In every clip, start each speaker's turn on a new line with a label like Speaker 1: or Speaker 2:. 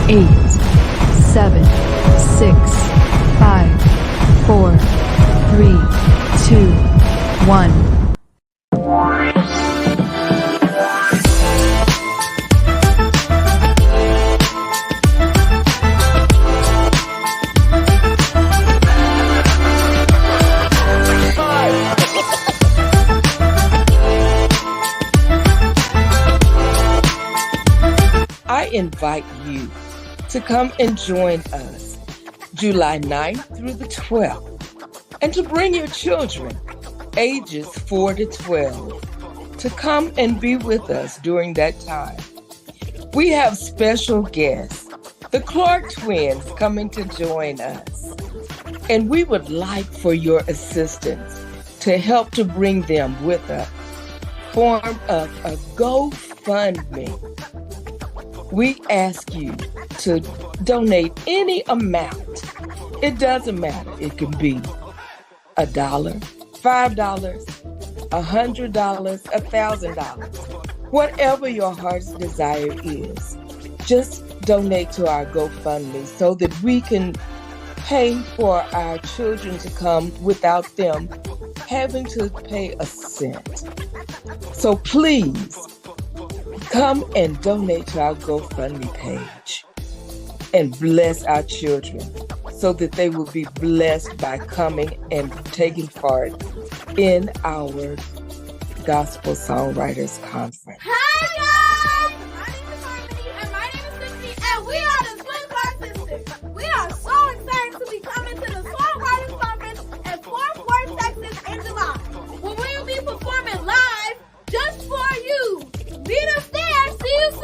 Speaker 1: 8, 7, 6, 5, 4, 3, 2, 1.
Speaker 2: I invite you to come and join us July 9th through the 12th, and to bring your children ages 4 to 12 to come and be with us during that time. We have special guests, the Clark twins, coming to join us, and we would like for your assistance to help to bring them with us. Form of a GoFundMe. We ask you to donate any amount. It doesn't matter. It can be $1, $5, $100, $1,000. Whatever your heart's desire is, just donate to our GoFundMe so that we can pay for our children to come without them having to pay a cent. So please, come and donate to our GoFundMe page and bless our children so that they will be blessed by coming and taking part in our Gospel Songwriters Conference.
Speaker 3: Hi guys! My name is Harmony and my name is Tiffany, and we are the Twin Bar Sisters. We are so excited to be coming to the Songwriters Conference in Fort Worth, Texas in July, where we will be performing live just for you. Meet us there. See you soon.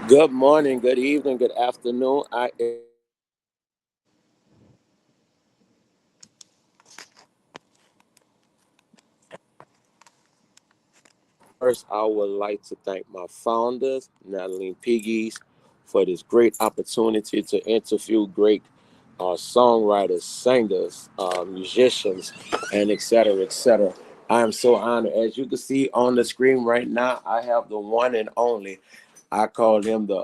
Speaker 4: Good morning, good evening, good afternoon. First, I would like to thank my founders, Natalie Piggies, for this great opportunity to interview great songwriters, singers, musicians, and et cetera, et cetera. I am so honored. As you can see on the screen right now, I have the one and only. I call him the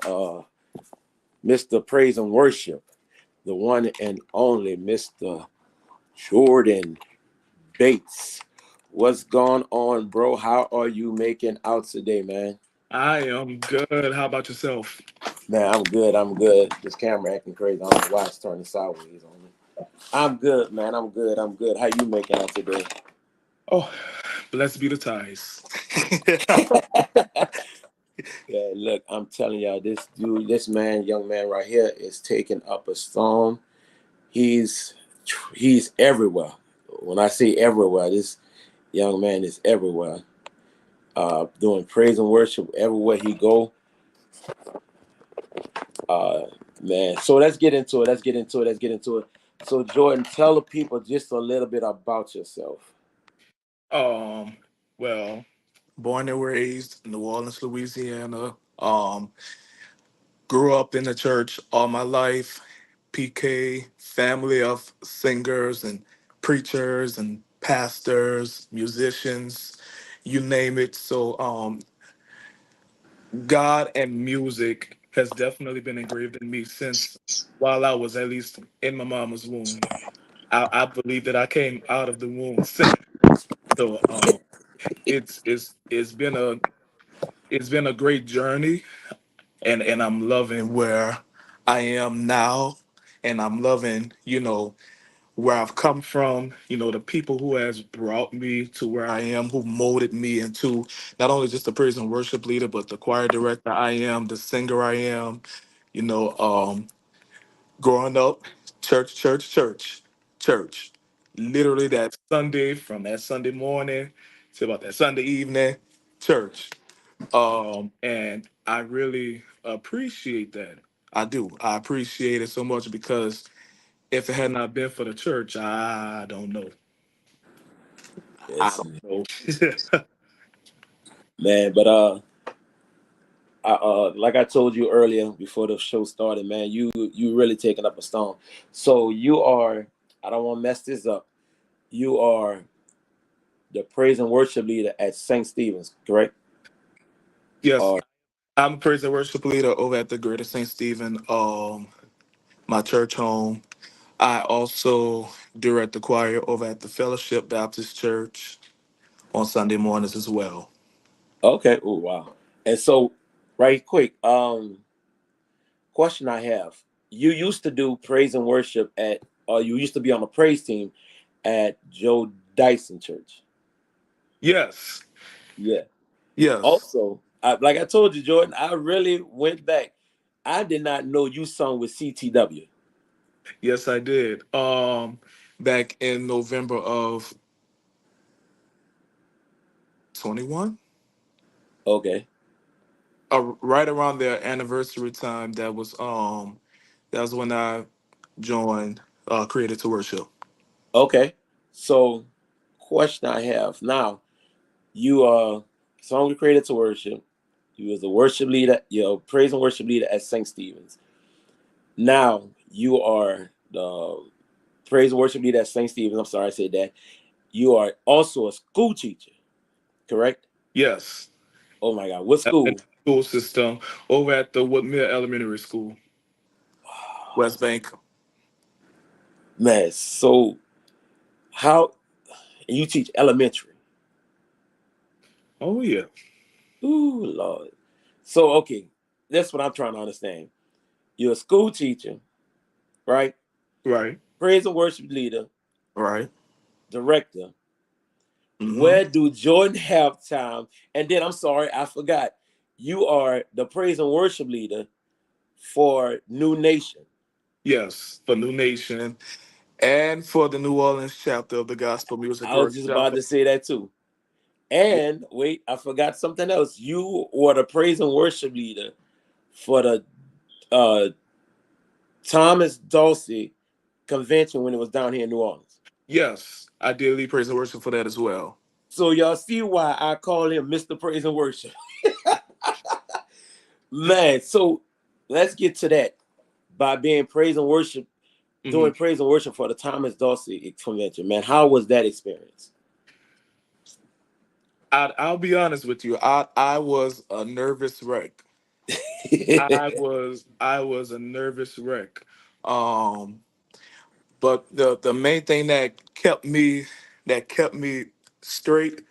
Speaker 4: Mr. Praise and Worship, the one and only Mr. Joren Bates. What's going on, bro? How are you making out today, man?
Speaker 5: I am good. How about yourself?
Speaker 4: Man, I'm good. I'm good. This camera acting crazy. I don't know why it's turning sideways on me. I'm good, man. I'm good. I'm good. How you making out today?
Speaker 5: Oh, blessed be the ties.
Speaker 4: Yeah, look, I'm telling y'all, this dude, this man, young man right here, is taking up a storm. He's he's everywhere. When I say everywhere, this young man is everywhere. Doing praise and worship everywhere he go. Uh, man. So let's get into it. Let's get into it. Let's get into it. So Jordan, tell the people just a little bit about yourself.
Speaker 5: Um, well, born and raised in New Orleans, Louisiana. Grew up in the church all my life. PK, family of singers and preachers and pastors, musicians, you name it. So, God and music has definitely been engraved in me since while I was at least in my mama's womb. I believe that I came out of the womb singing. So, it's been a great journey, and I'm loving where I am now, and I'm loving where I've come from, the people who has brought me to where I am, who molded me into not only just the praise and worship leader, but the choir director I am, the singer I am. You know, growing up, church, church, church, church. Literally that Sunday, from that Sunday morning to about that Sunday evening, church. And I really appreciate that. I do. I appreciate it so much because if it had not been for the church, I don't know. I
Speaker 4: Yes,
Speaker 5: don't know.
Speaker 4: man. But like I told you earlier before the show started, man, you really taking up a stone. So you are. I don't want to mess this up. You are the praise and worship leader at St. Stephen's, correct?
Speaker 5: Yes,
Speaker 4: Or
Speaker 5: I'm a praise and worship leader over at the Greater St. Stephen, my church home. I also direct the choir over at the Fellowship Baptist Church on Sunday mornings as well.
Speaker 4: okay. Oh wow. And so, right quick, question I have. You used to do praise and worship at, or you used to be on the praise team at Joe Dyson Church.
Speaker 5: Yes,
Speaker 4: Yeah.
Speaker 5: yes,
Speaker 4: Also, like I told you, Jordan, I really went back. I did not know you sung with CTW.
Speaker 5: yes, I did. Back in November of 21,
Speaker 4: Okay.
Speaker 5: right around their anniversary time. That was when I joined Created to Worship.
Speaker 4: Okay. So, question I have now: you are song created to worship. You was a worship leader. You're a praise and worship leader at St. Stephen's. Now you are the praise and worship leader at St. Stephen's. I'm sorry I said that. You are also a school teacher, correct?
Speaker 5: Yes,
Speaker 4: Oh my God, what
Speaker 5: elementary
Speaker 4: school?
Speaker 5: school system over at the Woodmere Elementary School, West Bank.
Speaker 4: Man, so how and you teach elementary?
Speaker 5: Oh yeah,
Speaker 4: Ooh, Lord. So okay, that's what I'm trying to understand. You're a school teacher, right?
Speaker 5: right,
Speaker 4: Praise and worship leader,
Speaker 5: right.
Speaker 4: director.
Speaker 5: Hmm.
Speaker 4: Where do Jordan have time? And then I'm sorry, I forgot. You are the praise and worship leader for New Nation.
Speaker 5: Yes, for New Nation and for the New Orleans chapter of the Gospel Music
Speaker 4: I was just about
Speaker 5: Workshop.
Speaker 4: to say that too.
Speaker 5: Yeah.
Speaker 4: And wait, I forgot something else. You were the praise and worship leader for the uh, Thomas Dulcie convention when it was down here in New Orleans.
Speaker 5: Yes, I did lead praise and worship for that as well.
Speaker 4: So y'all see why I call him Mr. Praise and Worship. Man, so let's get to that. By being praise and worship,
Speaker 5: Hmm.
Speaker 4: doing praise and worship for the Thomas Dulcie convention, man. How was that experience?
Speaker 5: I'll be honest with you. I was a nervous wreck. I was a nervous wreck. Um, but the main thing that kept me straight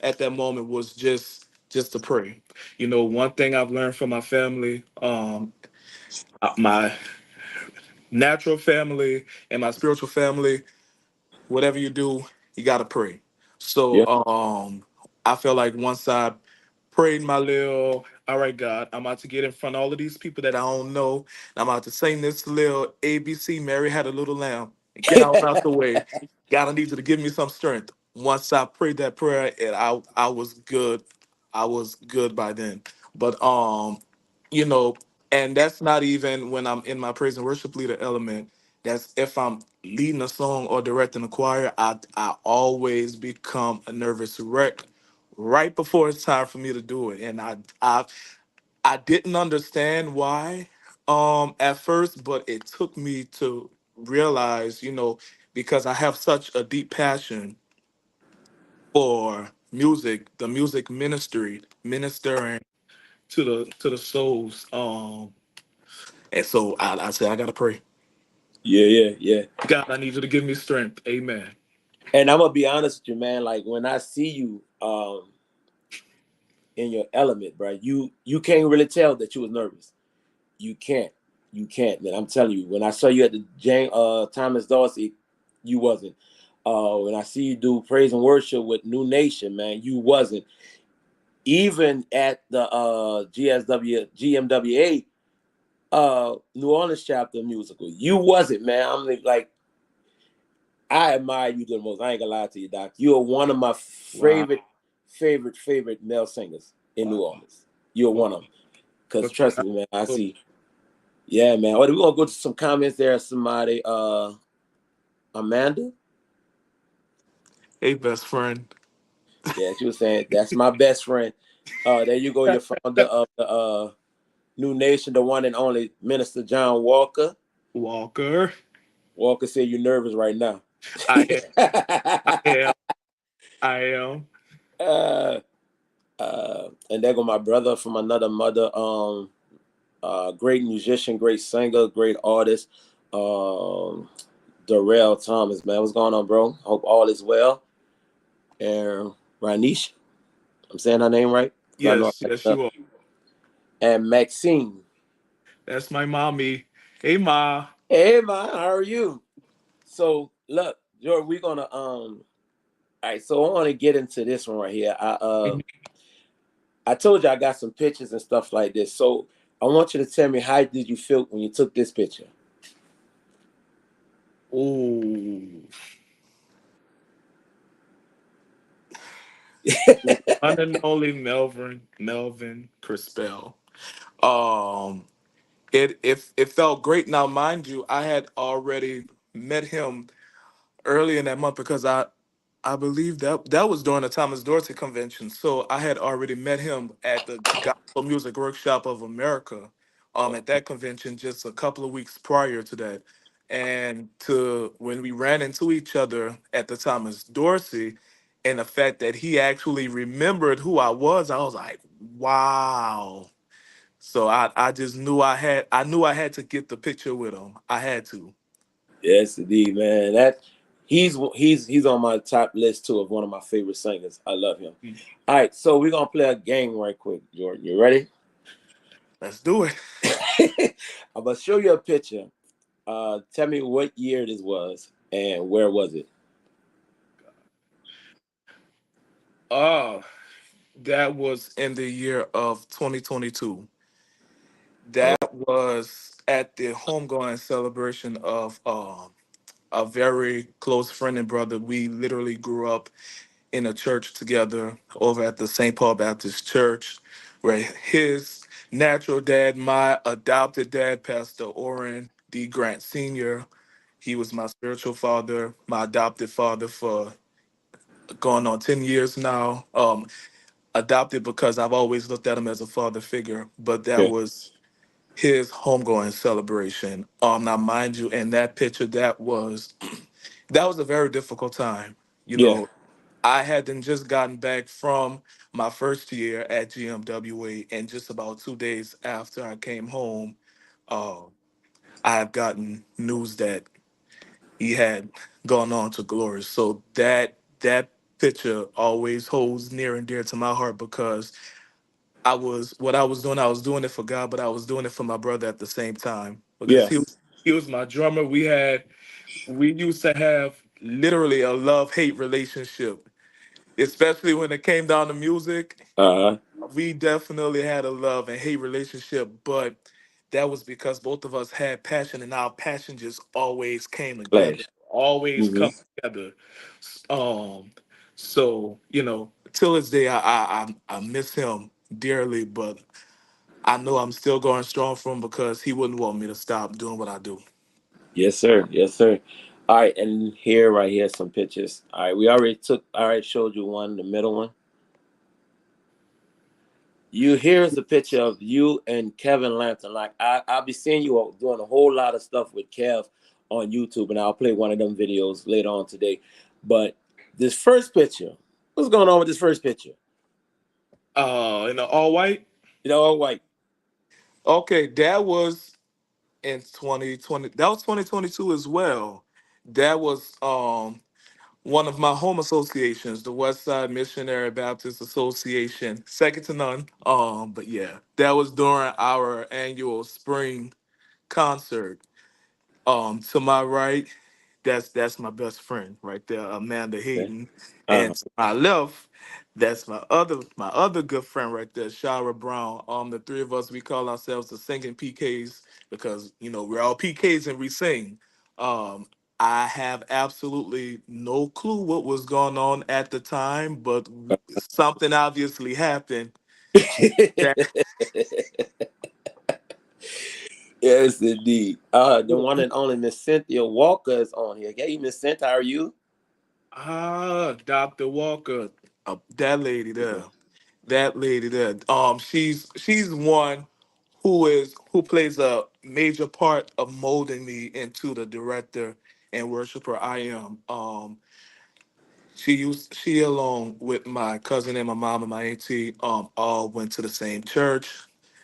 Speaker 5: at that moment was just to pray. One thing I've learned from my family, my natural family and my spiritual family, whatever you do, you gotta pray. So
Speaker 4: Yeah.
Speaker 5: I feel like once I prayed my little, all right, God, I'm about to get in front of all of these people that I don't know. And I'm about to sing this little ABC, Mary Had a Little Lamb. And get out the way. God, I need you to give me some strength. Once I prayed that prayer, and I was good. I was good by then. But you know, and that's not even when I'm in my praise and worship leader element. That's if I'm leading a song or directing a choir, I always become a nervous wreck right before it's time for me to do it. And I didn't understand why at first, but it took me to realize, because I have such a deep passion for music, the music ministry, ministering to the souls. And so I said I gotta pray.
Speaker 4: Yeah, yeah, yeah.
Speaker 5: God, I need you to give me strength. Amen.
Speaker 4: And I'm gonna be honest with you, man. Like when I see you in your element, bro, you can't really tell that you was nervous. You can't. You can't, man. I'm telling you. When I saw you at the Thomas Dorsey, you wasn't. When I see you do praise and worship with New Nation, man, you wasn't. Even at the GSWA New Orleans chapter musical, you wasn't, man. I'm like, I admire you the most. I ain't gonna lie to you, Doc. You are one of my
Speaker 5: Wow.
Speaker 4: favorite male singers in New Orleans. You're one of them. Cause
Speaker 5: But
Speaker 4: trust me, man, I see. Yeah, man. We're gonna go to some comments there. Somebody, Amanda.
Speaker 5: hey, best friend.
Speaker 4: Yeah, she was saying that's my best friend. There you go. You're founder of the New Nation, the one and only Minister John Walker.
Speaker 5: Walker.
Speaker 4: Walker said you're nervous right now.
Speaker 5: I am. I am. I am.
Speaker 4: uh, and there go my brother from another mother. Great musician, great singer, great artist. Darrell Thomas, man, what's going on, bro? Hope all is well. And Ranish, I'm saying her name right? 'Cause I know
Speaker 5: Yes,
Speaker 4: I
Speaker 5: yes,
Speaker 4: messed
Speaker 5: you
Speaker 4: up.
Speaker 5: are.
Speaker 4: And Maxine.
Speaker 5: That's my mommy. Hey, ma.
Speaker 4: Hey man, how are you? So look, George, we're gonna all right, so I want to get into this one right here. I told you I got some pictures and stuff like this. So I want you to tell me how did you feel when you took this picture?
Speaker 5: Ooh. One and only Melvin Crispell. Um, it felt great. Now, mind you, I had already met him early in that month because I believe that was during the Thomas Dorsey convention. So I had already met him at the Gospel Music Workshop of America, at that convention just a couple of weeks prior to that. And to when we ran into each other at the Thomas Dorsey, and the fact that he actually remembered who I was like, wow. So I just knew I had to get the picture with him. I had to.
Speaker 4: Yes, indeed, man. That he's on my top list too of one of my favorite singers. I love him. All right, so we're gonna play a game right quick, Jordan. You ready?
Speaker 5: Let's do it.
Speaker 4: I'm gonna show you a picture. Tell me what year this was and where was it?
Speaker 5: Oh, that was in the year of 2022. That was at the homegoing celebration of a very close friend and brother. We literally grew up in a church together over at the St. Paul Baptist Church, where his natural dad, my adopted dad, Pastor Oren D. Grant Sr., he was my spiritual father, my adopted father for going on 10 years now. Adopted because I've always looked at him as a father figure, but that
Speaker 4: Yeah.
Speaker 5: was his homegoing celebration. Now, mind you, in that picture, that was a very difficult time. You
Speaker 4: Yeah.
Speaker 5: know, I hadn't just gotten back from my first year at GMWA, and just about 2 days after I came home, uh, I had gotten news that he had gone on to glory. So that picture always holds near and dear to my heart because I was doing it for God, but I was doing it for my brother at the same time because he
Speaker 4: Yes.
Speaker 5: was he was my drummer. We used to have literally a love hate relationship. especially when it came down to music.
Speaker 4: Uh-huh.
Speaker 5: We definitely had a love and hate relationship, but that was because both of us had passion, and our passion just always came together,
Speaker 4: Flash.
Speaker 5: always
Speaker 4: Hmm.
Speaker 5: come together. Um, so till this day, I miss him dearly, but I know I'm still going strong for him because he wouldn't want me to stop doing what I do.
Speaker 4: Yes, sir. Yes, sir. All right, and here, right here, some pictures. All right, we already took. All right, showed you one, the middle one. You here's a picture of you and Kevin Lantern. Like I'll be seeing you doing a whole lot of stuff with Kev on YouTube, and I'll play one of them videos later on today. But this first picture, what's going on with this first picture?
Speaker 5: In the all white.
Speaker 4: You know, like
Speaker 5: Okay, that was in 2020. That was 2022 as well. That was one of my home associations, the West Side Missionary Baptist Association, second to none. But yeah, that was during our annual spring concert. To my right, that's my best friend right there, Amanda
Speaker 4: okay.
Speaker 5: Hayden,
Speaker 4: Uh-huh.
Speaker 5: and to my left, that's my other good friend right there, Shara Brown. The three of us, we call ourselves the singing PKs because we're all PKs and we sing. Um, I have absolutely no clue what was going on at the time, but something obviously happened. That
Speaker 4: Yes, indeed. The one and only Miss Cynthia Walker is on here. Hey, Miss Cynthia, how are you?
Speaker 5: Dr. Walker, that lady there. That lady there. She's one who plays a major part of molding me into the director and worshiper I am. She along with my cousin and my mom and my auntie all went to the same church,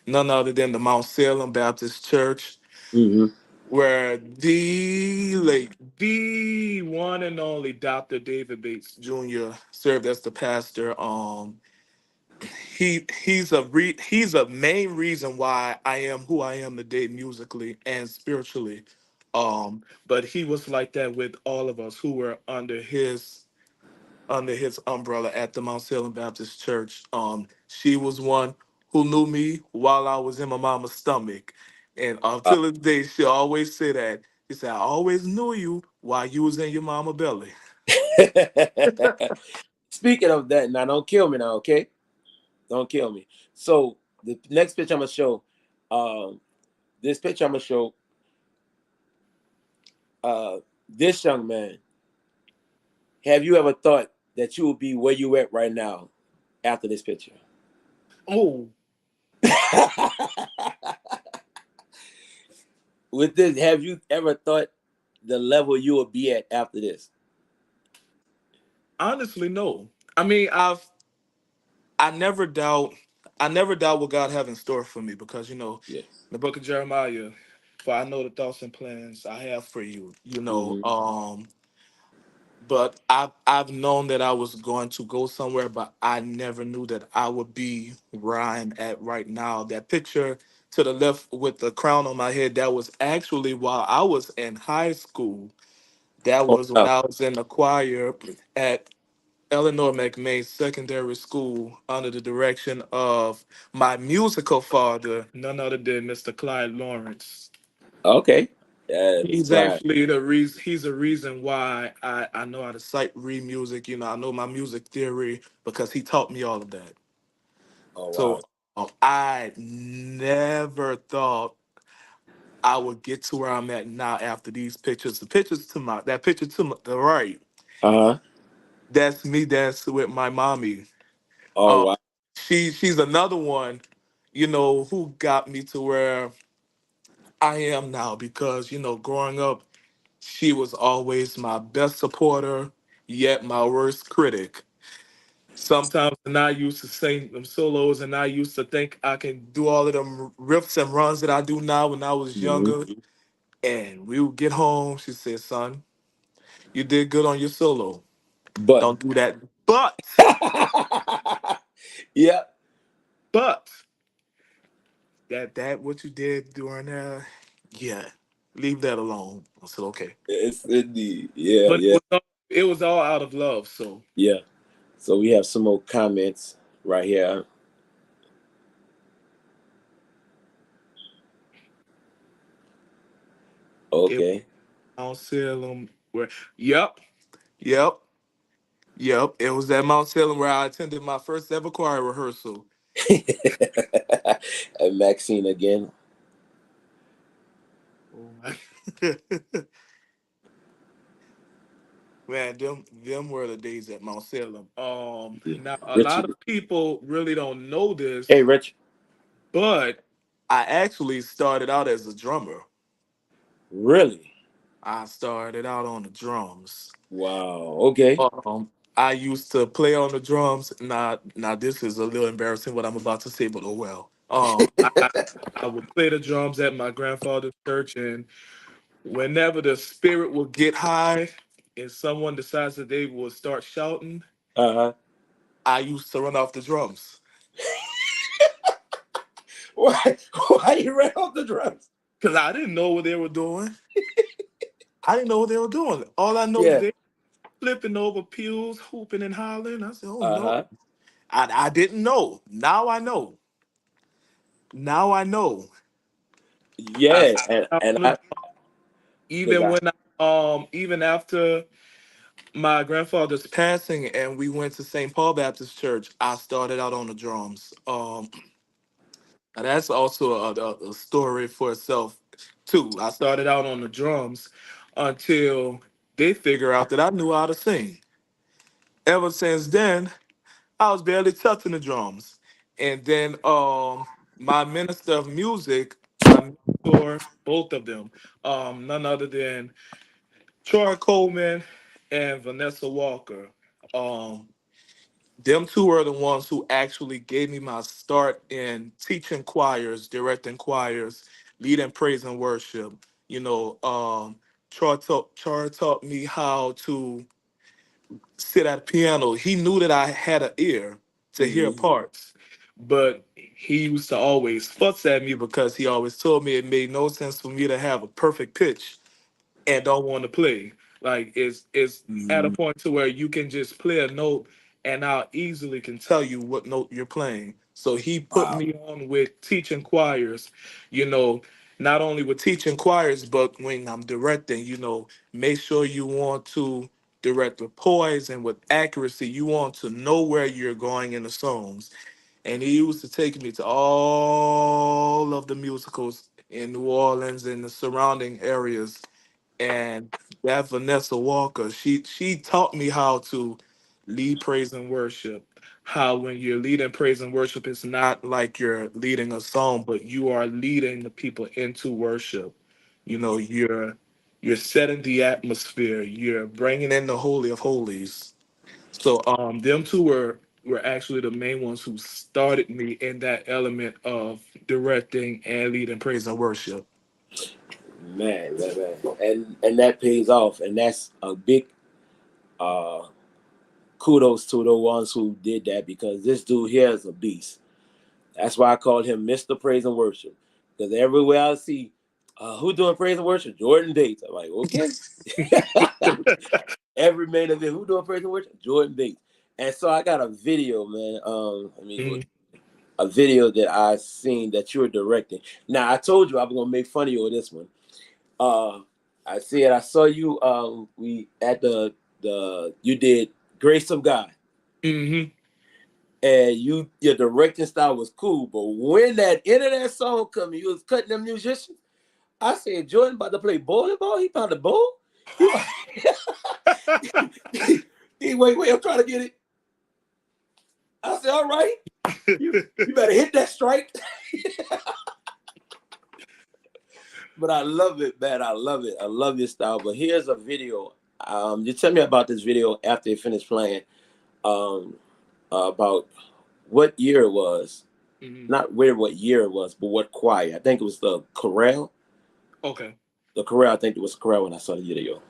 Speaker 5: none other than the Mount Salem Baptist Church,
Speaker 4: Mm-hmm.
Speaker 5: where the one and only Dr. David Bates Jr. served as the pastor. He's a main reason why I am who I am today musically and spiritually. But he was like that with all of us who were under his umbrella at the Mount Salem Baptist Church. She was one who knew me while I was in my mama's stomach, and
Speaker 4: Uh,
Speaker 5: until this day, she always say that. She said, "I always knew you while you was in your mama belly."
Speaker 4: Speaking of that, now don't kill me now, okay? Don't kill me. So the next picture I'm gonna show, um, this picture I'm gonna show, uh, this young man. Have you ever thought that you would be where you at right now after this picture?
Speaker 5: Oh,
Speaker 4: With this, have you ever thought the level you will be at after this?
Speaker 5: honestly, no. I mean, I never doubt I never doubt what God have in store for me because
Speaker 4: Yes.
Speaker 5: the book of Jeremiah, for I know the thoughts and plans I have for you.
Speaker 4: Hmm.
Speaker 5: But I've known that I was going to go somewhere, but I never knew that I would be where I'm at right now. That picture to the left with the crown on my head, that was actually while I was in high school. That
Speaker 4: Oh,
Speaker 5: was when
Speaker 4: wow.
Speaker 5: I was in the choir at Eleanor McMay Secondary School under the direction of my musical father, none other than Mr. Clyde Lawrence.
Speaker 4: Okay. Yeah, Miss
Speaker 5: He's
Speaker 4: Clyde.
Speaker 5: actually the reason. He's the reason why I know how to sight read music. I know my music theory because he taught me all of that.
Speaker 4: Oh, wow.
Speaker 5: So I never thought I would get to where I'm at now after these pictures. The pictures to my that picture to the right.
Speaker 4: Uh huh.
Speaker 5: That's me dancing with my mommy.
Speaker 4: Oh,
Speaker 5: Um,
Speaker 4: wow.
Speaker 5: she's another one, who got me to where I am now because growing up, she was always my best supporter, yet my worst critic. Sometimes when I used to sing them solos and I used to think I can do all of them riffs and runs that I do now when I was
Speaker 4: Hmm.
Speaker 5: younger. And we would get home. She said, "Son, you did good on your solo.
Speaker 4: But,
Speaker 5: Don't do that. But,
Speaker 4: yeah,
Speaker 5: but that what you did during yeah, leave that alone." I said, "Okay."
Speaker 4: it's indeed. Yeah,
Speaker 5: But
Speaker 4: yeah,
Speaker 5: it was all out of love. So
Speaker 4: yeah. So we have some more comments right here.
Speaker 5: It
Speaker 4: Okay.
Speaker 5: Mount Salem where yep, yep. It was at Mount Salem where I attended my first ever choir rehearsal.
Speaker 4: And Maxine again.
Speaker 5: Oh my man, them were the days at Mount Salem.
Speaker 4: Yeah.
Speaker 5: Now a lot
Speaker 4: Richard.
Speaker 5: of people really don't know
Speaker 4: Hey,
Speaker 5: this,
Speaker 4: Rich.
Speaker 5: but I actually started out as a drummer.
Speaker 4: Really?
Speaker 5: I started out on the drums.
Speaker 4: Wow. Okay.
Speaker 5: I used to play on the drums. Now this is a little embarrassing what I'm about to say, but oh well. I would play the drums at my grandfather's church, and whenever the spirit would get high and someone decides that they will start shouting,
Speaker 4: Uh-huh.
Speaker 5: I used to run off the drums
Speaker 4: Why? Why you ran off the drums?
Speaker 5: because I didn't know what they were doing. I didn't know what they were doing. All I know is
Speaker 4: Yeah.
Speaker 5: they flipping over pews, hooping and hollering. I said, "Oh no,
Speaker 4: Uh-huh.
Speaker 5: I didn't know. Now I know. Now I know." I
Speaker 4: Yeah.
Speaker 5: started out
Speaker 4: And
Speaker 5: on the
Speaker 4: I go
Speaker 5: even
Speaker 4: back.
Speaker 5: when even after my grandfather's passing and we went to St. Paul Baptist Church, I started out on the drums. And that's also a story for itself too. I started out on the drums until they figure out that I knew how to sing. Ever since then, I was barely touching the drums. And then my minister of music, my mentor, both of them, none other than Troy Coleman and Vanessa Walker. Um, them two are the ones who actually gave me my start in teaching choirs, directing choirs, leading praise and worship. You know, Troy taught me how to sit at a piano. He knew that I had an ear to hear
Speaker 4: Mm-hmm.
Speaker 5: parts, but he used to always fuss at me because he always told me it made no sense for me to have a perfect pitch and don't want to play. Like it's at a
Speaker 4: Mm-hmm.
Speaker 5: point to where you can just play a note and I easily can tell you what note you're playing. So he put
Speaker 4: Wow.
Speaker 5: me on with teaching choirs, you know, not only with teaching choirs, but when I'm directing, make sure you want to direct with poise and with accuracy. You want to know where you're going in the songs. And he used to take me to all of the musicals in New Orleans and the surrounding areas, and that Vanessa Walker, she taught me how to lead praise and worship. How when you're leading praise and worship, it's not like you're leading a song, but you are leading the people into worship. You're setting the atmosphere. You're bringing in the holy of holies. So them two were actually the main ones who started me in that element of directing and leading praise and worship.
Speaker 4: Man. And that pays off. And that's a big uh kudos to the ones who did that, because this dude here is a beast. That's why I called him Mr. Praise and Worship. Because everywhere I see who doing praise and worship, Jordan Bates. I'm like, okay. Every main event, who doing praise and worship, Jordan Bates. And so I got a video, man. I mean,
Speaker 5: Mhm.
Speaker 4: a video that I seen that you were directing. Now I told you I was gonna make fun of you on this one. Uh, I said I saw you. We at the you did Grace of God,
Speaker 5: Mhm.
Speaker 4: and your directing style was cool. But when that end of that song come, you was cutting them musicians. I said Jordan about to play bowling ball. He found the ball. He, wait. I'm trying to get it. I said, all right, you better hit that strike. But I love it, man. I love it. I love your style. But here's a video. Just tell me about this video after you finish playing. Um, about what year it was.
Speaker 5: Mhm.
Speaker 4: Not what year it was, but what choir. I think it was the chorale.
Speaker 5: Okay.
Speaker 4: The chorale. I think it was chorale when I saw the video.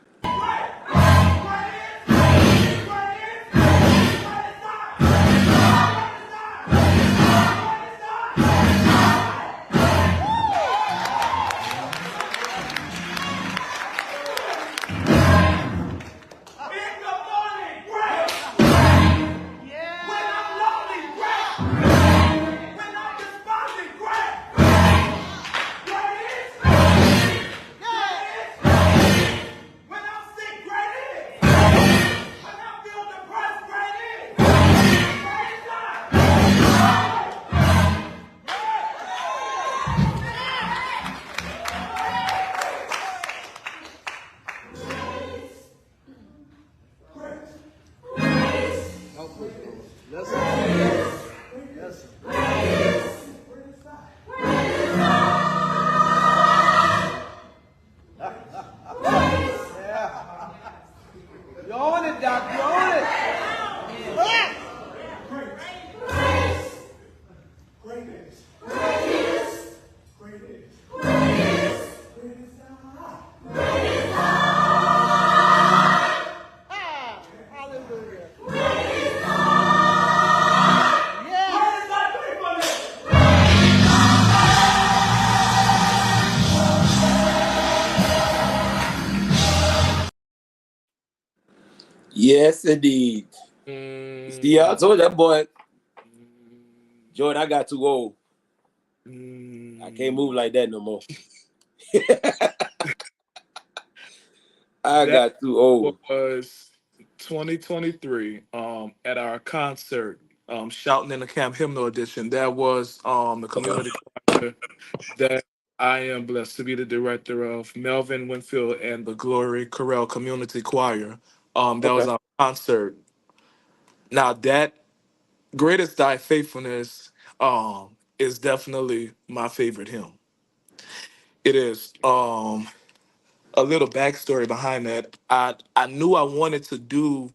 Speaker 4: Yes, indeed. See, I
Speaker 5: Mm,
Speaker 4: told that boy, Jordan, I got too old. I can't
Speaker 5: mm,
Speaker 4: move like that no more. I
Speaker 5: that
Speaker 4: got too old.
Speaker 5: was 2023 at our concert, Shouting in the Camp Hymnal Edition. That was the community choir that I am blessed to be the director of, Melvin Winfield and the Glory Corral Community Choir. That was
Speaker 4: Okay.
Speaker 5: our concert. Now that Greatest Thy Faithfulness is definitely my favorite hymn. It is. A little backstory behind that. I knew I wanted to do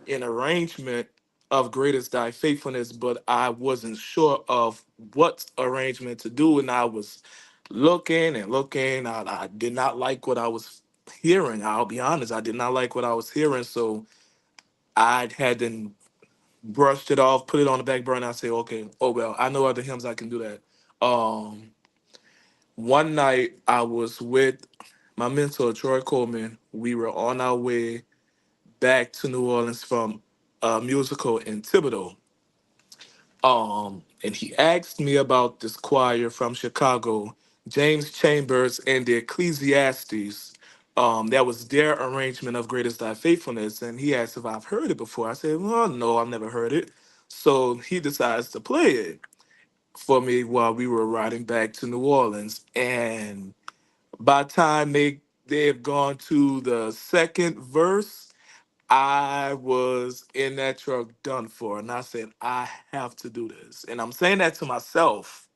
Speaker 5: an arrangement of Greatest Thy Faithfulness, but I wasn't sure of what arrangement to do, and I was looking and looking. I did not like what I was hearing. I'll be honest, I did not like what I was hearing, so I had then brushed it off, put it on the back burner. I say, okay, oh well, I know other hymns I can do that. One night I was with my mentor Troy Coleman. We were on our way back to New Orleans from a musical in Thibodeau. And he asked me about this choir from Chicago, James Chambers and the Ecclesiastes. That was their arrangement of Greatest Thy Faithfulness. And he asked if I've heard it before. I said, well, no, I've never heard it. So he decides to play it for me while we were riding back to New Orleans. And by the time they have gone to the second verse, I was in that truck done for. And I said, I have to do this. And I'm saying that to myself.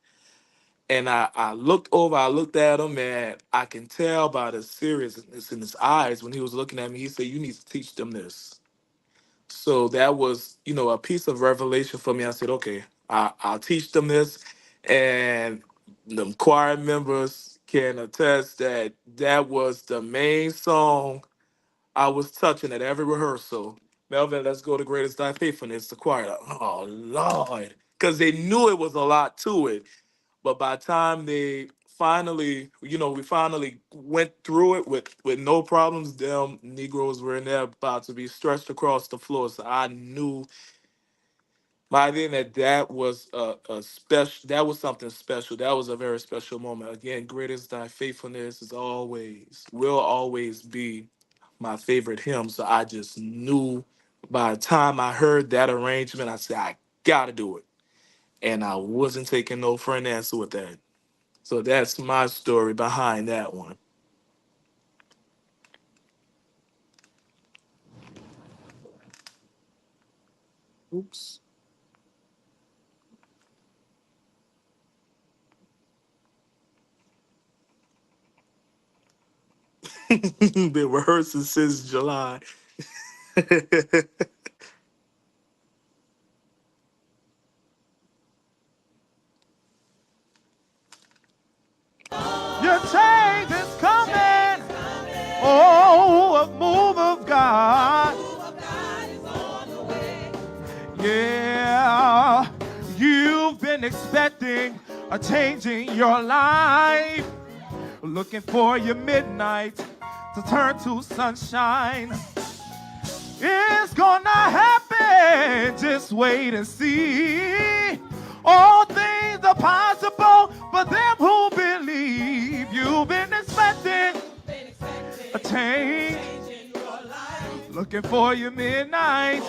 Speaker 5: And I looked over, I looked at him, and I can tell by the seriousness in his eyes when he was looking at me. He said, you need to teach them this. So that was, a piece of revelation for me. I said, okay, I'll teach them this. And the choir members can attest that that was the main song I was touching at every rehearsal. Melvin, let's go to Greatest Thy Faithfulness, the choir. Oh, Lord. Because they knew it was a lot to it. But by the time they finally, we finally went through it with no problems, them Negroes were in there about to be stretched across the floor. So I knew by then that was a special, that was something special. That was a very special moment. Again, Greatest Thy Faithfulness is always, will always be my favorite hymn. So I just knew by the time I heard that arrangement, I said, I gotta do it. And I wasn't taking no for an answer with that. So that's my story behind that one. Oops. Been rehearsing since July.
Speaker 6: Your change is coming. Oh, a move of God. Yeah, you've been expecting a change in your life. Looking for your midnight to turn to sunshine. It's gonna happen. Just wait and see. All things are possible for them who believe. You've been expecting a change. Looking for your midnight.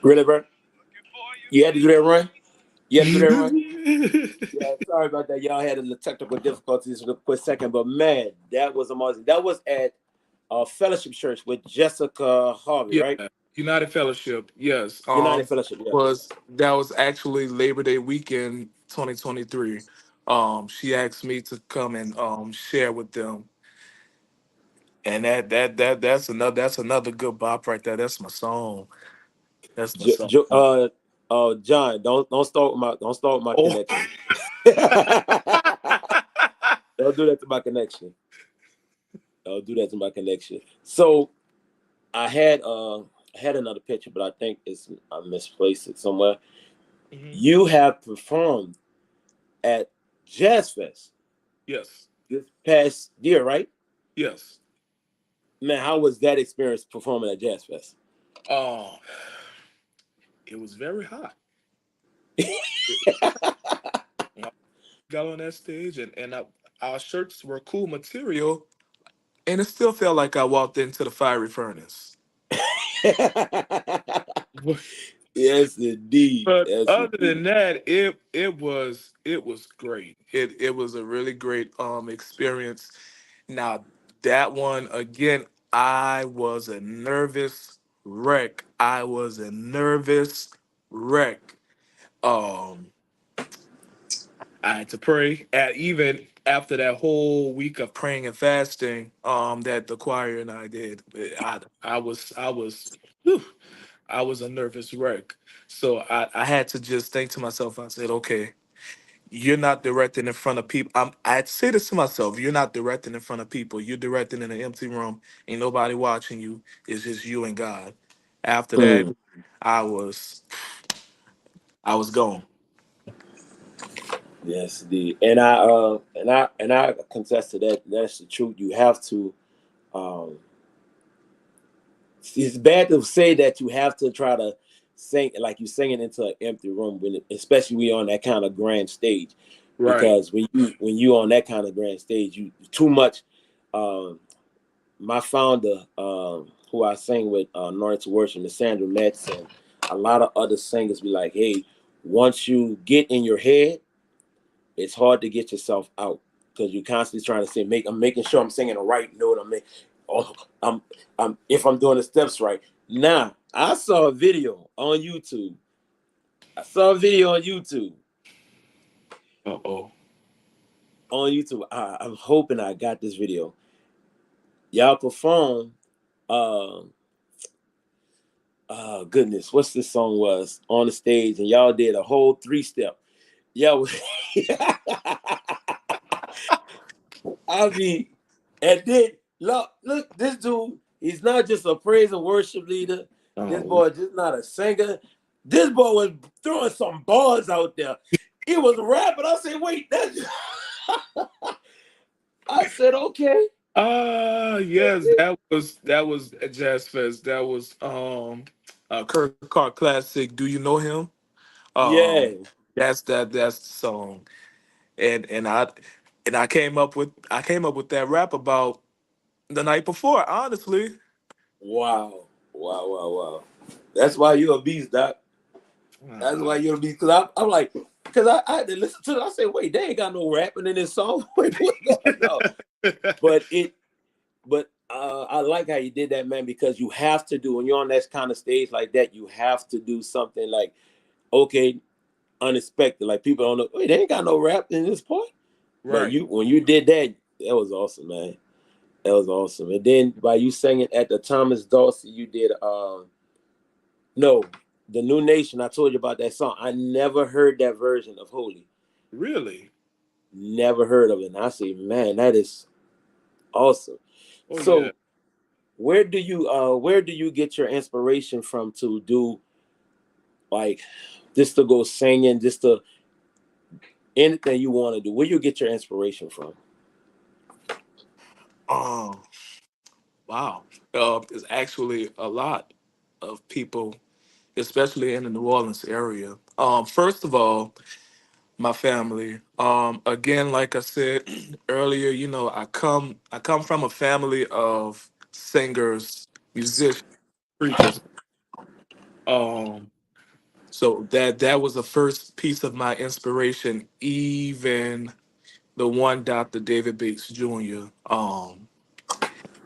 Speaker 4: Really, bro? You had to do that run? You had to do that run? Yeah, sorry about that. Y'all had a little technical difficulties for a quick second, but man, that was amazing. That was at Fellowship Church with Jessica Harvey,
Speaker 5: Yeah,
Speaker 4: right?
Speaker 5: United Fellowship. Yes.
Speaker 4: United Fellowship, yeah.
Speaker 5: Was that was actually Labor Day weekend 2023. She asked me to come and share with them. And that's another good bop right there. That's my song. That's my song.
Speaker 4: John, don't start with my
Speaker 5: Oh.
Speaker 4: connection. Don't do that to my connection. Don't do that to my connection. So I had another picture, but I think I misplaced it somewhere.
Speaker 5: Mhm.
Speaker 4: You have performed at Jazz Fest
Speaker 5: Yes.
Speaker 4: this past year, right?
Speaker 5: Yes.
Speaker 4: Man, how was that experience performing at Jazz Fest?
Speaker 5: Oh, it was very hot. It- I got on that stage, our shirts were cool material, and it still felt like I walked into the fiery furnace.
Speaker 4: Yes, indeed.
Speaker 5: But
Speaker 4: Yes,
Speaker 5: other
Speaker 4: indeed.
Speaker 5: than that, it was great. It was a really great experience. Now that one again, I was a nervous wreck. I was a nervous wreck. Um, I had to pray at even after that whole week of praying and fasting that the choir and I did. Whew, I was a nervous wreck. So I had to just think to myself, I said, okay, you're not directing in front of people. I'd say this to myself, you're not directing in front of people. You're directing in an empty room. Ain't nobody watching you. It's just you and God. After that,
Speaker 4: Mm,
Speaker 5: I was I was gone.
Speaker 4: yes, indeed. And I contest to that. That's the truth. You have to. Um, it's bad to say that you have to try to sing like you singing into an empty room, when especially when you're on that kind of grand stage,
Speaker 5: Right.
Speaker 4: because when you on that kind of grand stage, you too much. Um, my founder, who I sang with, Anointed to Worship, and Sandra Metz, and a lot of other singers be like, hey, once you get in your head, it's hard to get yourself out because you're constantly trying to say, I'm making sure I'm singing the right note. Oh, I'm, if I'm doing the steps right. Now, I saw a video on YouTube. I saw a video on YouTube.
Speaker 5: Uh oh.
Speaker 4: I'm hoping I got this video. Y'all perform. Um, Goodness, what's this song was on the stage, and y'all did a whole 3-step. Y'all, I mean, and then look, this dude, he's not just a praise and worship leader. This
Speaker 5: Oh.
Speaker 4: boy just not a singer. This boy was throwing some bars out there. He was rapping. I said, wait, that's I said, okay.
Speaker 5: Yes, that was at Jazz Fest. That was Kirk Carr classic. Do you know him? Um
Speaker 4: Yeah.
Speaker 5: that's the song. And I came up with that rap about the night before, honestly.
Speaker 4: Wow. Wow, wow, wow. That's why you're a beast, Doc. That's
Speaker 5: Uh,
Speaker 4: why you're a beast. Cause I'm like, because I had to listen to it. I said, wait, they ain't got no rapping in this song. Wait, what's going on? But I like how you did that, man, because you have to do when you're on that kind of stage like that, you have to do something like, okay, unexpected. Like people don't know, wait, they ain't got no rap in this part. But
Speaker 5: right.
Speaker 4: when you did that, that was awesome, man. That was awesome. And then by you singing at the Thomas Dorsey, you did no, the New Nation. I told you about that song. I never heard that version of Holy.
Speaker 5: Really?
Speaker 4: Never heard of it. And I say, man, that is awesome.
Speaker 5: Oh yeah.
Speaker 4: So where do you get your inspiration from to do like just to go singing, just to anything you want to do? Where you get your inspiration from?
Speaker 5: Oh, wow. There's actually a lot of people, especially in the New Orleans area. First of all, my family. Again, like I said earlier, I come from a family of singers, musicians, preachers. Um, so that was the first piece of my inspiration. Even the one Dr. David Bates Jr.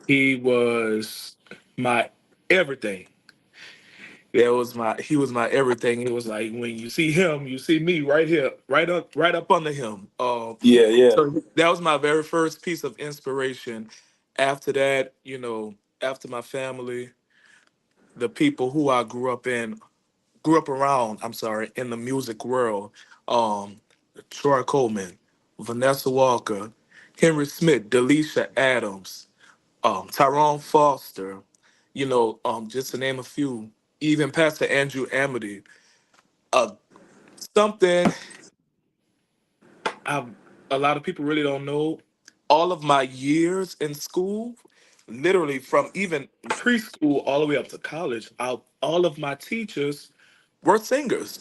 Speaker 5: He was my everything. He was my everything. It was like when you see him, you see me right here, right up under him.
Speaker 4: Yeah, yeah.
Speaker 5: So that was my very first piece of inspiration. After that, after my family, the people who I grew up around, I'm sorry, in the music world, um, Troy Coleman, Vanessa Walker, Henry Smith, Delisha Adams, Tyrone Foster, just to name a few, even Pastor Andrew Amity. Uh, Something I, a lot of people really don't know. All of my years in school, literally from even preschool all the way up to college, all of my teachers were singers,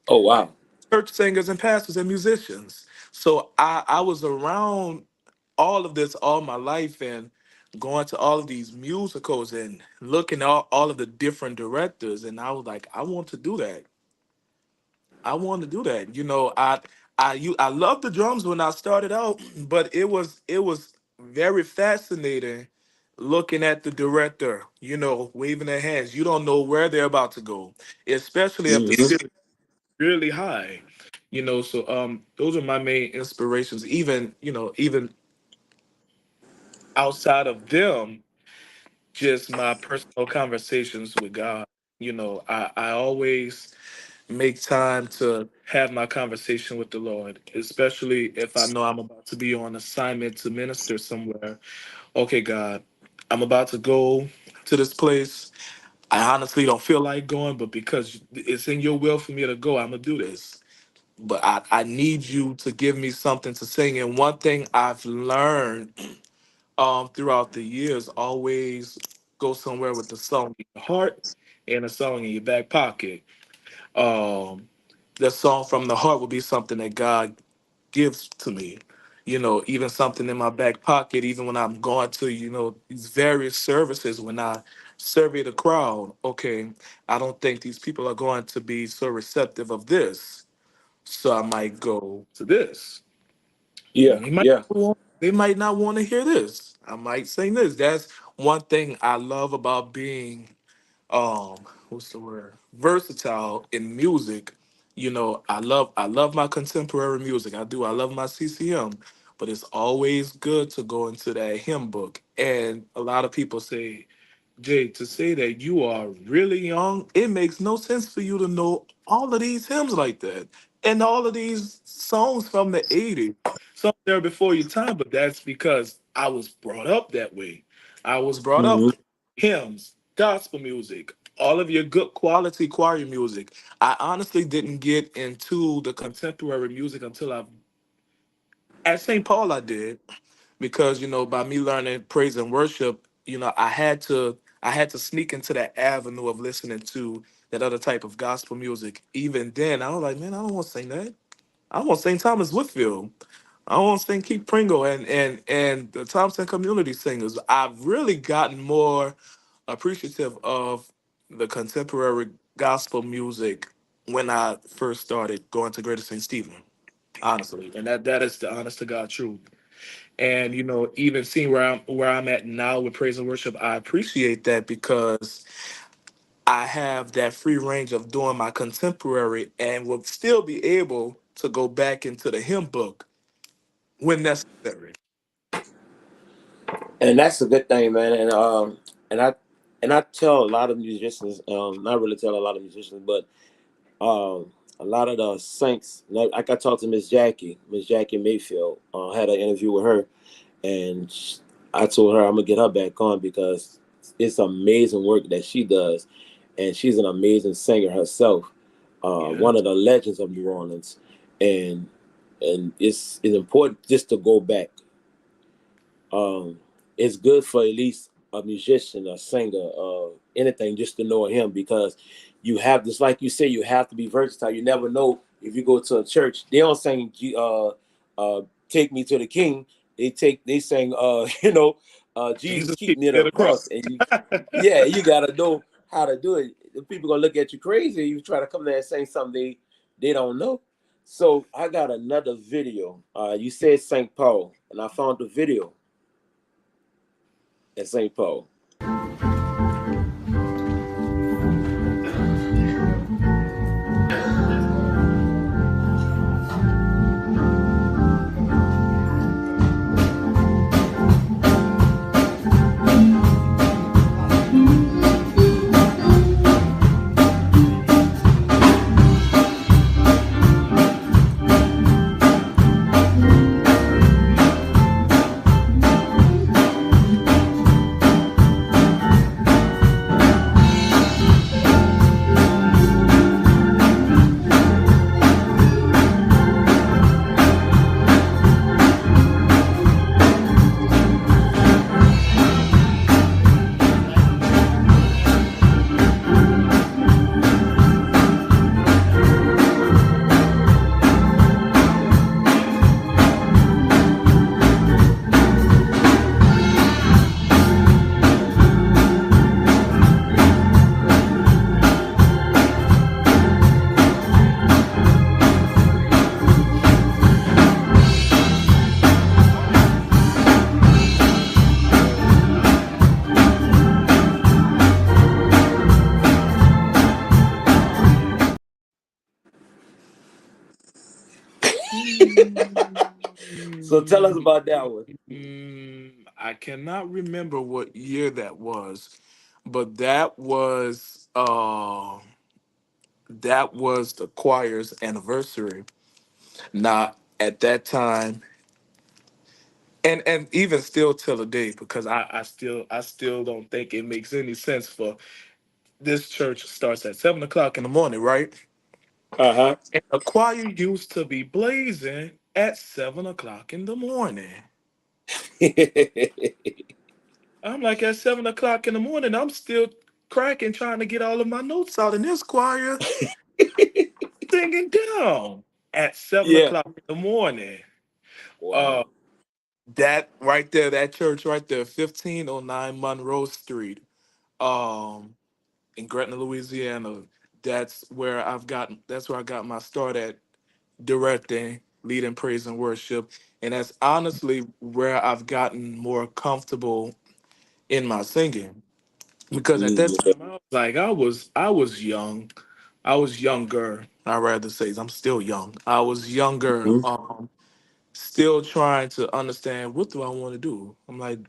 Speaker 4: Oh wow.
Speaker 5: church singers and pastors and musicians. So I was around all of this all my life and going to all of these musicals and looking at all of the different directors. And I was like, I want to do that. I want to do that. I loved the drums when I started out, but it was very fascinating looking at the director, waving their hands. You don't know where they're about to go, especially if the
Speaker 4: Hmm.
Speaker 5: ceiling is really high. So those are my main inspirations. Even outside of them, just my personal conversations with God. I always make time to have my conversation with the Lord, especially if I know I'm about to be on assignment to minister somewhere. Okay, God, I'm about to go to this place. I honestly don't feel like going, but because it's in your will for me to go, I'm going to do this. But I need you to give me something to sing. And one thing I've learned throughout the years, always go somewhere with the song in your heart and a song in your back pocket. Um, the song from the heart will be something that God gives to me. Even something in my back pocket, even when I'm going to, these various services, when I survey the crowd, okay, I don't think these people are going to be so receptive of this. So I might go to this.
Speaker 4: Yeah,
Speaker 5: They might
Speaker 4: yeah.
Speaker 5: they might not want to hear this. I might sing this. That's one thing I love about being um what's the word, versatile in music. I love my contemporary music. I do. I love my CCM, but it's always good to go into that hymn book. And a lot of people say, Jay, to say that you are really young, it makes no sense for you to know all of these hymns like that and all of these songs from the 80s. Some there before your time, but that's because I was brought up that way. I was brought up
Speaker 4: Hmm.
Speaker 5: hymns, gospel music, all of your good quality choir music. I honestly didn't get into the contemporary music until at St. Paul I did, because by me learning praise and worship, I had to sneak into that avenue of listening to that other type of gospel music. Even then, I was like, man, I don't want to sing that. I want to sing Thomas Whitfield. I want to sing Keith Pringle and the Thompson Community Singers. I've really gotten more appreciative of the contemporary gospel music when I first started going to Greater St. Stephen, honestly, and that is the honest to God truth. And even seeing where I'm at now with praise and worship, I appreciate that because I have that free range of doing my contemporary and will still be able to go back into the hymn book when necessary.
Speaker 4: And that's a good thing, man. And I tell a lot of musicians, not really tell a lot of musicians, but a lot of the saints. Like I talked to Miss Jackie Mayfield. Had an interview with her, and I told her I'm gonna get her back on because it's amazing work that she does, and she's an amazing singer herself.
Speaker 5: Yeah.
Speaker 4: One of the legends of New Orleans, and it's important just to go back. um, it's good for at least a musician, a singer, anything, just to know him, because you have this, like you say, you have to be versatile. You never know if you go to a church, they don't sing "Take Me to the King." They sing Jesus
Speaker 5: Jesus
Speaker 4: keep
Speaker 5: keep
Speaker 4: me near
Speaker 5: me
Speaker 4: the
Speaker 5: at the cross.
Speaker 4: cross, and yeah, you gotta know how to do it. The people gonna look at you crazy if you try to come there and sing something they don't know. So I got another video. You said St. Paul, and I found the video at St. Paul.
Speaker 7: So tell us about that one.
Speaker 5: I cannot remember what year that was, but that was the choir's anniversary. Now at that time, and even still till the day, because I still don't think it makes any sense for this church starts at 7 o'clock in the morning, right?
Speaker 7: Uh
Speaker 5: And the choir used to be blazing at 7 o'clock in the morning.
Speaker 7: huh.
Speaker 5: I'm like, at 7 o'clock in the morning, I'm still cracking trying to get all of my notes out in this choir, singing down at seven
Speaker 7: Yeah.
Speaker 5: o'clock in the morning. Uh,
Speaker 7: Wow.
Speaker 5: that right there, that church right there, 1509 Monroe Street, um, in Gretna, Louisiana. That's where I got my start at directing, leading praise and worship. And that's honestly where I've gotten more comfortable in my singing. Because at that
Speaker 7: Mm,
Speaker 5: time I was young. I was younger. I rather say I'm still young. I was younger,
Speaker 7: mhm.
Speaker 5: still trying to understand what do I want to do. I'm like,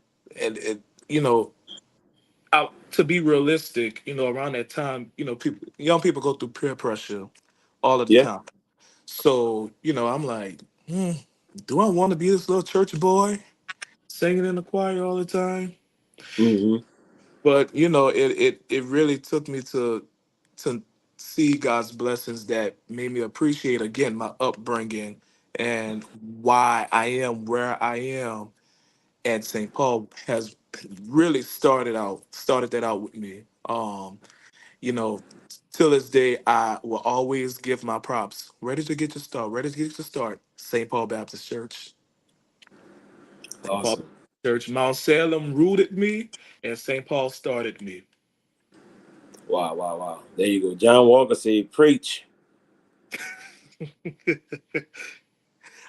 Speaker 5: and you know, to be realistic, around that time, young people go through peer pressure all of the
Speaker 7: Yeah.
Speaker 5: time. So, I'm like, do I want to be this little church boy singing in the choir all the time?
Speaker 7: Hmm.
Speaker 5: But it really took me to see God's blessings that made me appreciate again my upbringing and why I am where I am. And St. Paul has really started that out with me. You know, till this day, I will always give my props. Where did you get your start? Where did you get your start? St. Paul Baptist Church. St. Paul
Speaker 7: Awesome.
Speaker 5: Church. Mount Salem rooted me, and St. Paul started me.
Speaker 7: Wow, wow, wow. There you go. John Walker said, "Preach."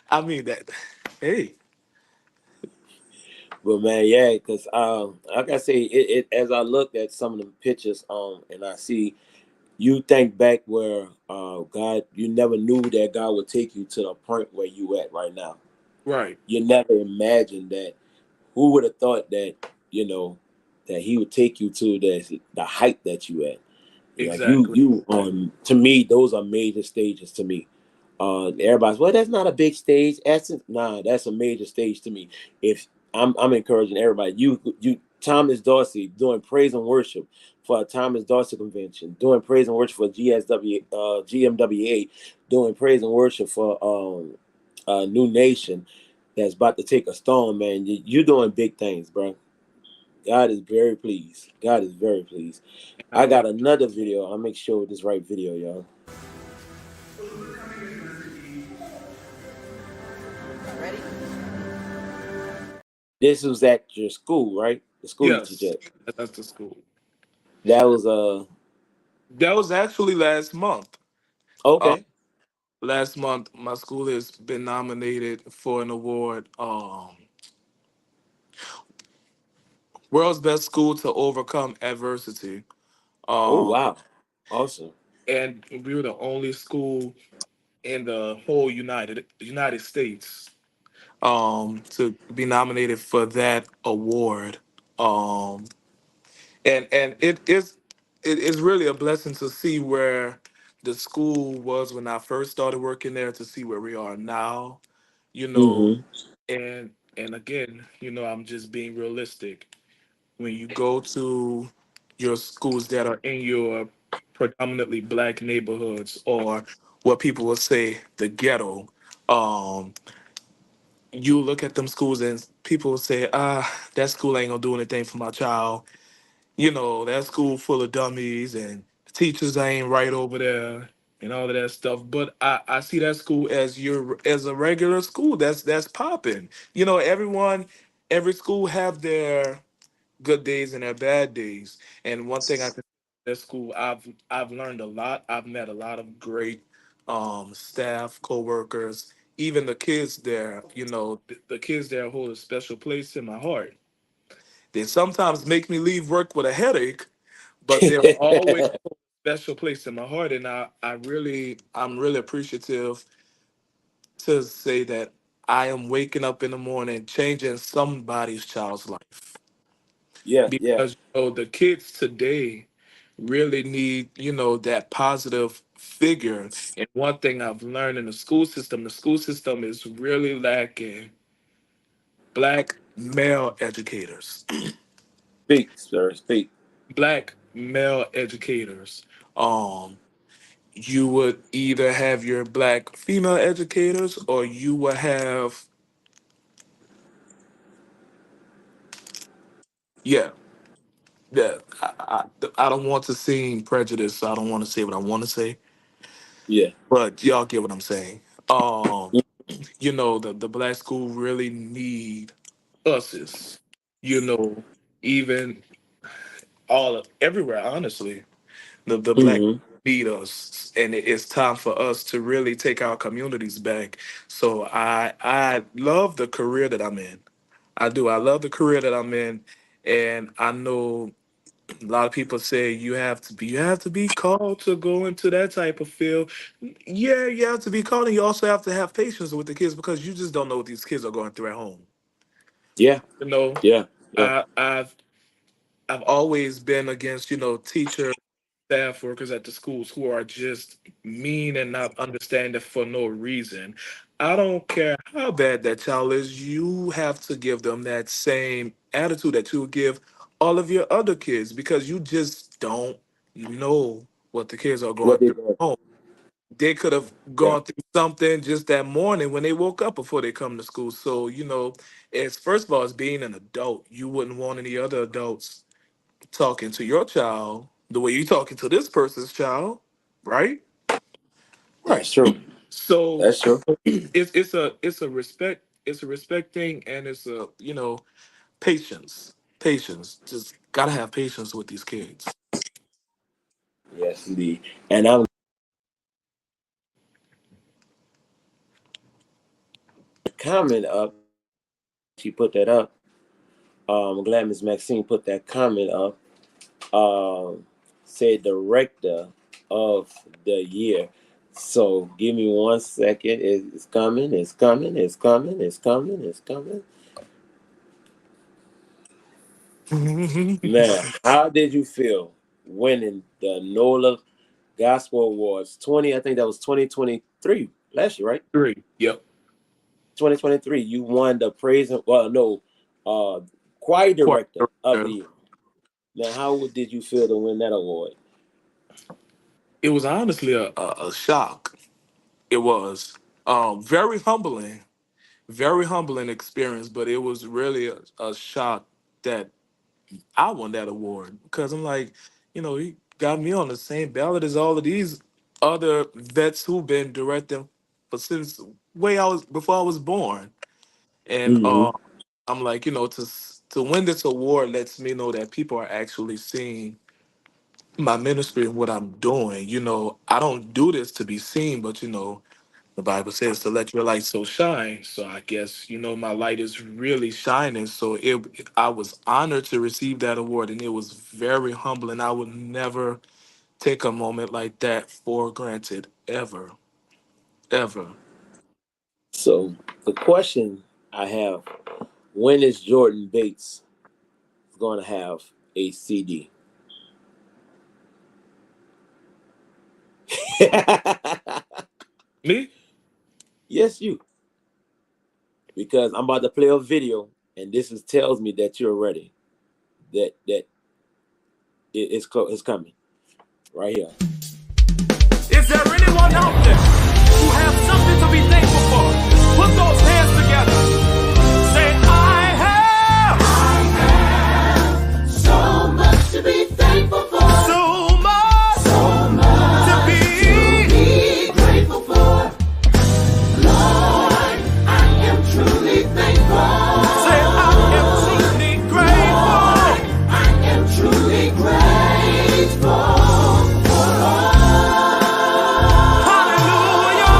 Speaker 5: I mean that. Hey,
Speaker 7: But man, yeah, because like I say, it as I looked at some of the pictures, and I see you think back where God, you never knew that God would take you to the point where you at right now.
Speaker 5: right.
Speaker 7: You never imagined that. Who would have thought that, you know, that He would take you to the height that you at? Like
Speaker 5: Exactly.
Speaker 7: to me, those are major stages to me. Everybody's, well, that's not a big stage. Nah, that's a major stage to me. If I'm encouraging everybody, you Thomas Dorsey doing praise and worship for a Thomas Dorsey convention, doing praise and worship for GMWA, doing praise and worship for New Nation that's about to take a storm, man. You're doing big things, bro. God is very pleased. God is very pleased.
Speaker 5: I
Speaker 7: I got
Speaker 5: love.
Speaker 7: another video. I'll make sure this right video, y'all. This was at your school, right? The school you teach
Speaker 5: Yes,
Speaker 7: at.
Speaker 5: that's the school.
Speaker 7: That was
Speaker 5: That was actually last month. Uh,
Speaker 7: okay.
Speaker 5: last month, my school has been nominated for an award, World's Best School to Overcome Adversity.
Speaker 7: Oh
Speaker 5: Um,
Speaker 7: wow, awesome.
Speaker 5: and we were the only school in the whole United States to be nominated for that award. Um, and it is really a blessing to see where the school was when I first started working there to see where we are now. You know,
Speaker 7: Mm-hmm.
Speaker 5: and again, I'm just being realistic. When you go to your schools that are in your predominantly black neighborhoods, or what people will say the ghetto, um, you look at them schools and people will say, that school ain't gonna do anything for my child. That school full of dummies and the teachers ain't right over there and all of that stuff. But I see that school as a regular school that's popping. Every school have their good days and their bad days. And one thing I can say at school, I've learned a lot. I've met a lot of great staff, co-workers, even the kids there. The kids there hold a special place in my heart. They sometimes make me leave work with a headache, but they're always a special place in my heart. And I'm really appreciative to say that I am waking up in the morning, changing somebody's child's life.
Speaker 7: Yeah, yeah.
Speaker 5: Because the kids today really need that positive figure. And one thing I've learned in the school system is really lacking black male educators.
Speaker 7: Speak, sir. Speak.
Speaker 5: Black male educators. Um, you would either have your black female educators, or you would have, yeah, yeah. I don't want to seem prejudiced, so I don't want to say what I want to say,
Speaker 7: Yeah.
Speaker 5: but y'all get what I'm saying. The black school really need us's, you know, even all of everywhere, honestly. The black
Speaker 7: Mm-hmm.
Speaker 5: need us, and it's time for us to really take our communities back. So I love the career that I'm in. I do. I love the career that I'm in, and I know a lot of people say you have to be called to go into that type of field. Yeah, you have to be called, and you also have to have patience with the kids because you just don't know what these kids are going through at home.
Speaker 7: Yeah,
Speaker 5: You know,
Speaker 7: yeah, yeah.
Speaker 5: I, I've always been against teachers, staff workers at the schools who are just mean and not understanding for no reason. I don't care how bad that child is, you have to give them that same attitude that you would give all of your other kids because you just don't know what the kids are
Speaker 7: What
Speaker 5: going
Speaker 7: they
Speaker 5: through
Speaker 7: doing?
Speaker 5: at home. They could have
Speaker 7: Yeah.
Speaker 5: gone through something just that morning when they woke up before they come to school. So, it's first of all, as being an adult, you wouldn't want any other adults talking to your child the way you're talking to this person's child, right? Right.
Speaker 7: That's true.
Speaker 5: So
Speaker 7: That's true.
Speaker 5: it's a respect thing, and it's a patience. Patience. Just gotta have patience with these kids.
Speaker 7: Yes, indeed. And I'm comment up. She put that up. I'm glad Miss Maxine put that comment up. Said director of the year. So give me 1 second. It's coming. It's coming. It's coming. It's coming. It's coming. Now, how did you feel winning the NOLA Gospel Awards 20? I think that was 2023 last year, right?
Speaker 5: Three. Yep.
Speaker 7: 2023. You won the praise. Well, no, choir
Speaker 5: Quite.
Speaker 7: director of the year. Now, how did you feel to win that award?
Speaker 5: It was honestly a shock. It was very humbling experience, but it was really a shock that I won that award because I'm like, he got me on the same ballot as all of these other vets who've been directing for since way I was before I was born, and
Speaker 7: Mm-hmm.
Speaker 5: I'm like, to win this award lets me know that people are actually seeing my ministry and what I'm doing. I don't do this to be seen, but the Bible says to let your light so shine. So I guess my light is really shining. So I was honored to receive that award, and it was very humbling. I would never take a moment like that for granted, ever, ever.
Speaker 7: So the question I have: when is Jordan Bates going to have a CD?
Speaker 5: Me?
Speaker 7: Yes, you. Because I'm about to play a video, and this is tells me that you're ready. That it's coming right here.
Speaker 6: Is there anyone out there who have something to be thankful for? Put those hands together. Say, I have
Speaker 8: So much to be thankful for.
Speaker 6: so much,
Speaker 8: So much
Speaker 6: to be.
Speaker 8: grateful for. Lord, I am truly thankful.
Speaker 6: Say, I am truly grateful.
Speaker 8: I am truly grateful for all.
Speaker 6: Hallelujah.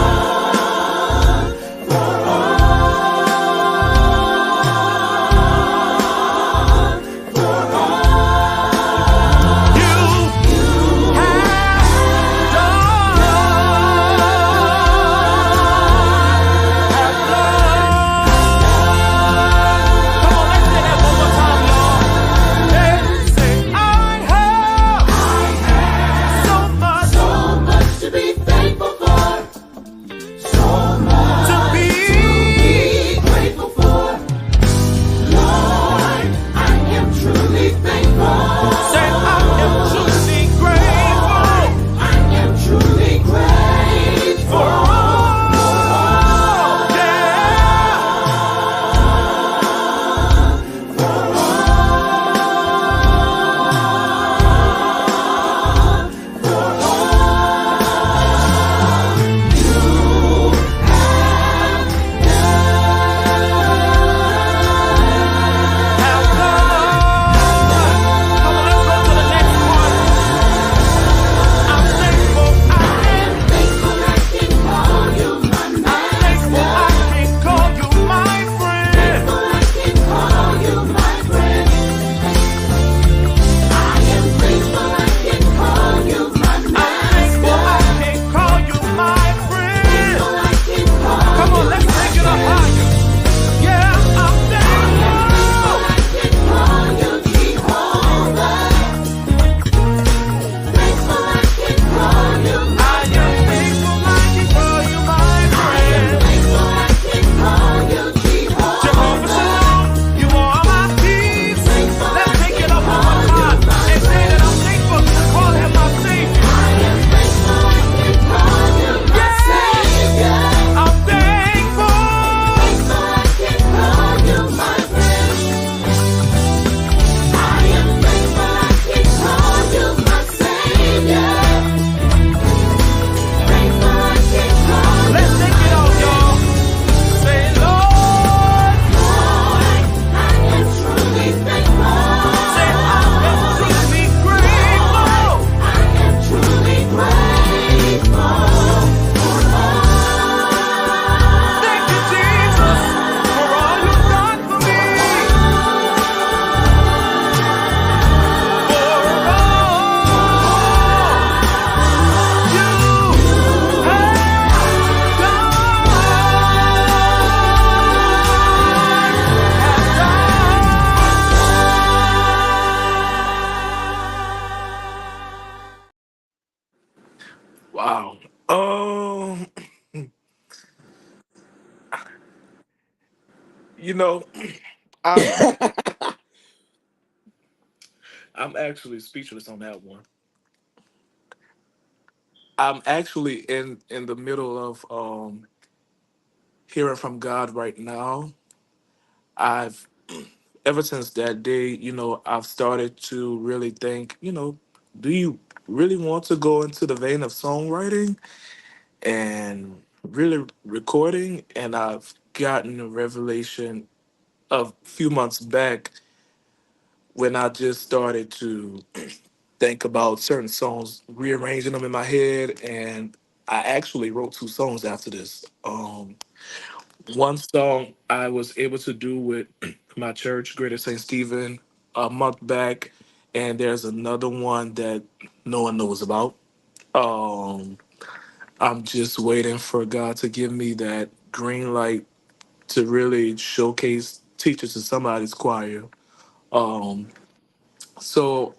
Speaker 5: Wow. Um, you know, I'm I'm actually speechless on that one. I'm actually in the middle of hearing from God right now. I've ever since that day, I've started to really think, do you really want to go into the vein of songwriting and really recording? And I've gotten a revelation a few months back when I just started to think about certain songs, rearranging them in my head, and I actually wrote two songs after this. One song I was able to do with my church, Greater St. Stephen, a month back, and there's another one that no one knows about. Um, I'm just waiting for God to give me that green light to really showcase teachers to somebody's choir. Um, so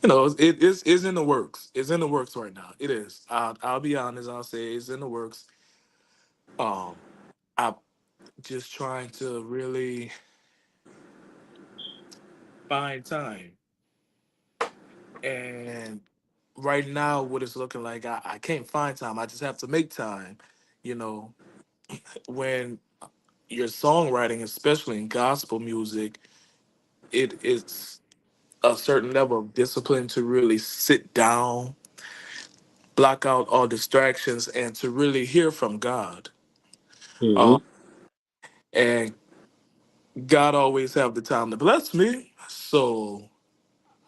Speaker 5: it's in the works. It's in the works right now. It is. I'll be honest. I'll say it's in the works. Um, I'm just trying to really find time. And right now, what it's looking like, I can't find time. I just have to make time. You know, when you're songwriting, especially in gospel music, it's a certain level of discipline to really sit down, block out all distractions, and to really hear from God. Uh,
Speaker 7: Hmm.
Speaker 5: and God always have the time to bless me. So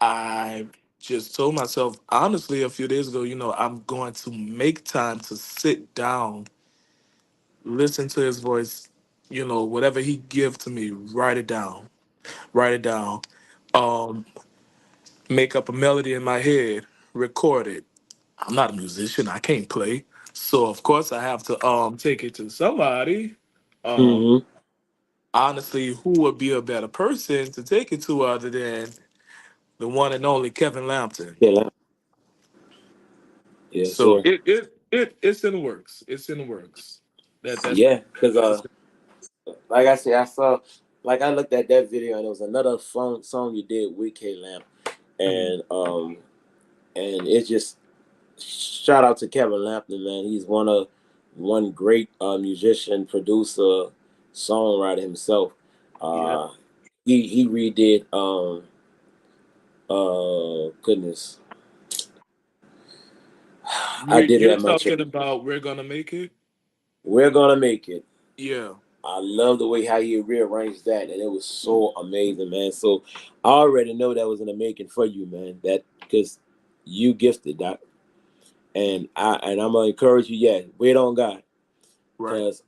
Speaker 5: I just told myself honestly a few days ago, I'm going to make time to sit down, listen to his voice, whatever he give to me, write it down, um, make up a melody in my head, record it. I'm not a musician, I can't play. So of course I have to take it to somebody. Um,
Speaker 7: Hmm.
Speaker 5: honestly, who would be a better person to take it to other than the one and only Kevin Lampton?
Speaker 7: Yeah, yes,
Speaker 5: So
Speaker 7: sir.
Speaker 5: it's in the works. It's in the works. That's
Speaker 7: Yeah, because
Speaker 5: that's
Speaker 7: like I said, I saw, like I looked at that video and there was another song you did with K Lamp,
Speaker 5: Mhm.
Speaker 7: and it's just shout out to Kevin Lampton, man. He's one great musician, producer, songwriter himself.
Speaker 5: Yeah.
Speaker 7: Uh, he redid goodness, I did it
Speaker 5: You're
Speaker 7: at my church.
Speaker 5: talking about We're Gonna Make It?
Speaker 7: We're gonna make it.
Speaker 5: Yeah.
Speaker 7: I love the way how he rearranged that, and it was so amazing, man. So I already know that was in the making for you, man. That because you gifted that, and I'm gonna encourage you. Yeah, wait on God,
Speaker 5: Right.
Speaker 7: because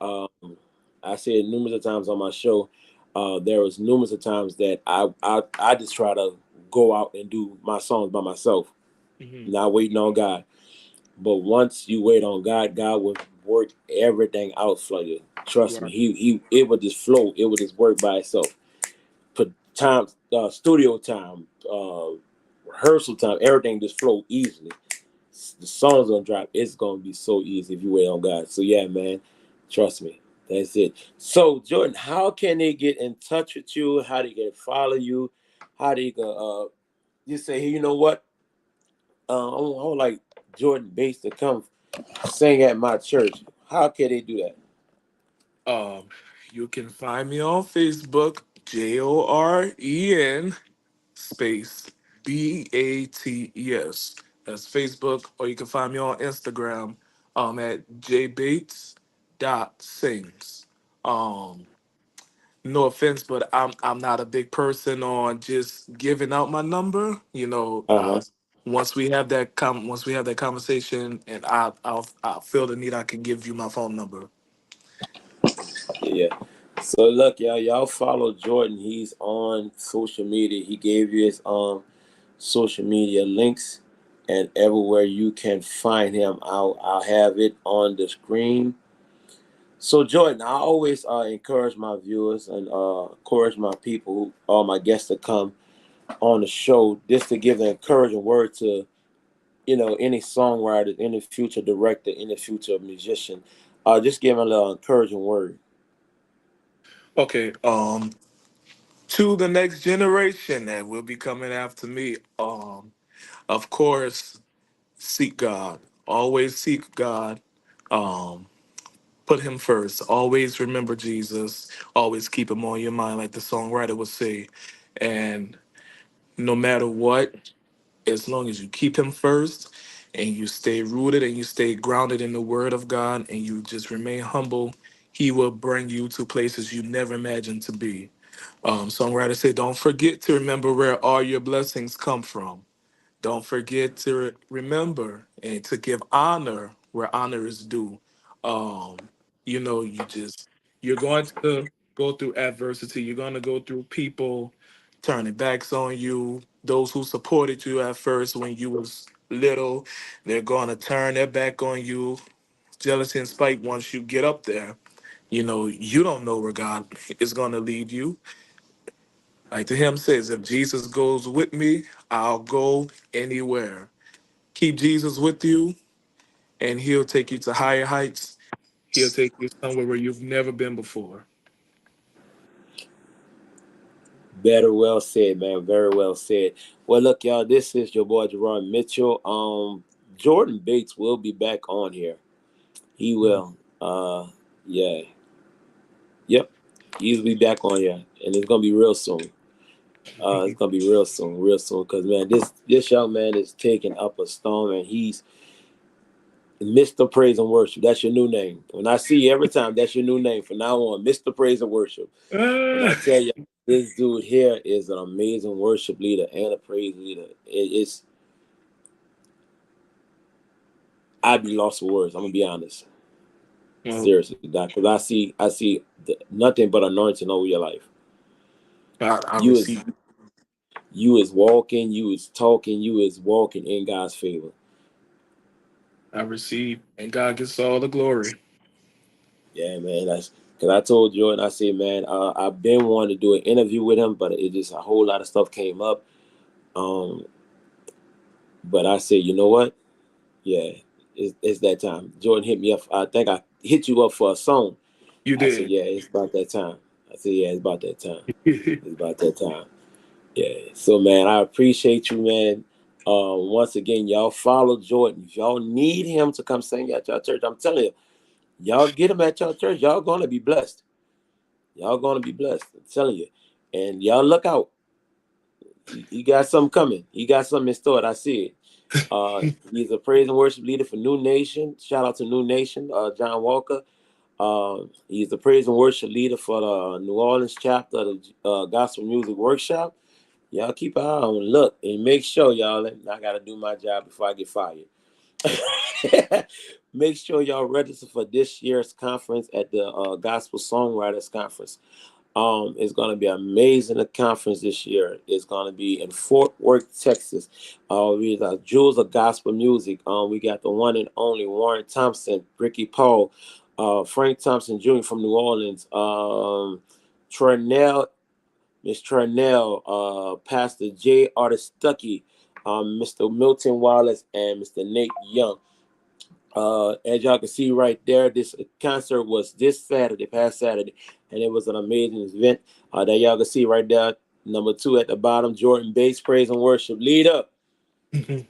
Speaker 7: I said numerous of times on my show. There was numerous of times that I just try to go out and do my songs by myself,
Speaker 5: Hmm.
Speaker 7: not waiting on God. But once you wait on God, God will work everything out for you. Trust me,
Speaker 5: Right.
Speaker 7: he it would just flow. It would just work by itself. Put time, studio time, rehearsal time, everything just flow easily. The songs gonna drop. It's gonna be so easy if you wait on God. So yeah, man, trust me. That's it. So Jordan, how can they get in touch with you? How do you get follow you? How do you go? You say, hey, you know what? I would like Jordan Bass to come sing at my church. How can they do that?
Speaker 5: Um, you can find me on Facebook, Joren space Bates. That's Facebook, or you can find me on Instagram at jbates.sings. Um, no offense, but I'm not a big person on just giving out my number.
Speaker 7: Uh huh.
Speaker 5: Once we have that conversation, and I'll feel the need, I can give you my phone number.
Speaker 7: Yeah. So look, y'all follow Jordan. He's on social media. He gave you his social media links, and everywhere you can find him, I'll have it on the screen. So Jordan, I always encourage my viewers and encourage my people, all my guests to come on the show just to give an encouraging word to any songwriter, any future director, any future musician, just give them a little encouraging word.
Speaker 5: Okay. To the next generation that will be coming after me. Of course, seek God. Always seek God. Um, Put him first. Always remember Jesus. Always keep him on your mind, like the songwriter would say. And no matter what, as long as you keep him first and you stay rooted and you stay grounded in the word of God and you just remain humble, he will bring you to places you never imagined to be. Songwriter said, don't forget to remember where all your blessings come from. Don't forget to remember and to give honor where honor is due. Um, you're going to go through adversity. You're going to go through people turning backs on you. Those who supported you at first when you was little, they're going to turn their back on you. Jealousy and spite once you get up there. You don't know where God is going to lead you. Like the hymn says, if Jesus goes with me, I'll go anywhere. Keep Jesus with you, and he'll take you to higher heights. He'll take you somewhere where you've never been before.
Speaker 7: Better well said, man. Very well said. Well, look, y'all, this is your boy Gerard Mitchell. Jordan Bates will be back on here. He will. Yeah. Yep. He'll be back on here. And it's gonna be real soon. It's gonna be real soon. Cause man, this young man is taking up a storm and he's Mr. Praise and Worship. That's your new name. When I see you every time, that's your new name from now on, Mr. Praise and Worship. And I tell you, this dude here is an amazing worship leader and a praise leader. I'd be lost for words. I'm gonna be honest. Seriously, Doc, because I see nothing but anointing over your life.
Speaker 5: I
Speaker 7: You
Speaker 5: receive.
Speaker 7: is you is walking, you is talking, you is walking in God's favor.
Speaker 5: I receive, and God gets all the glory.
Speaker 7: Yeah, man. That's because I told Jordan, I said, man, I've been wanting to do an interview with him, but it just a whole lot of stuff came up. But I said, you know what? Yeah, it's that time. Jordan hit me up. I think I hit you up for a song.
Speaker 5: You
Speaker 7: I said,
Speaker 5: did.
Speaker 7: yeah, it's about that time. I said, yeah, it's about that time. It's about that time. Yeah. So, man, I appreciate you, man. Once again, y'all follow Jordan. If y'all need him to come sing at your church, I'm telling you, y'all get him at your church. Y'all gonna be blessed. Y'all gonna be blessed. I'm telling you. And y'all look out. He got something coming. He got something in store. I see it. He's a praise and worship leader for New Nation. Shout out to New Nation, John Walker. He's the praise and worship leader for the New Orleans chapter of the Gospel Music Workshop. Y'all keep an eye on, look, and make sure, y'all, I got to do my job before I get fired. Make sure y'all register for this year's conference at the Gospel Songwriters Conference. It's going to be an amazing conference this year. It's going to be in Fort Worth, Texas. We got Jewels of Gospel Music. We got the one and only Warren Thompson, Ricky Paul, Frank Thompson Jr. from New Orleans, Trernell, Miss Trernell, Pastor J. Artis Stuckey, Mr. Milton Wallace, and Mr. Nate Young. As y'all can see right there, this concert was this Saturday, past Saturday, and it was an amazing event that y'all can see right there. Number 2 at the bottom, Jordan Bates, praise and worship leader. I'm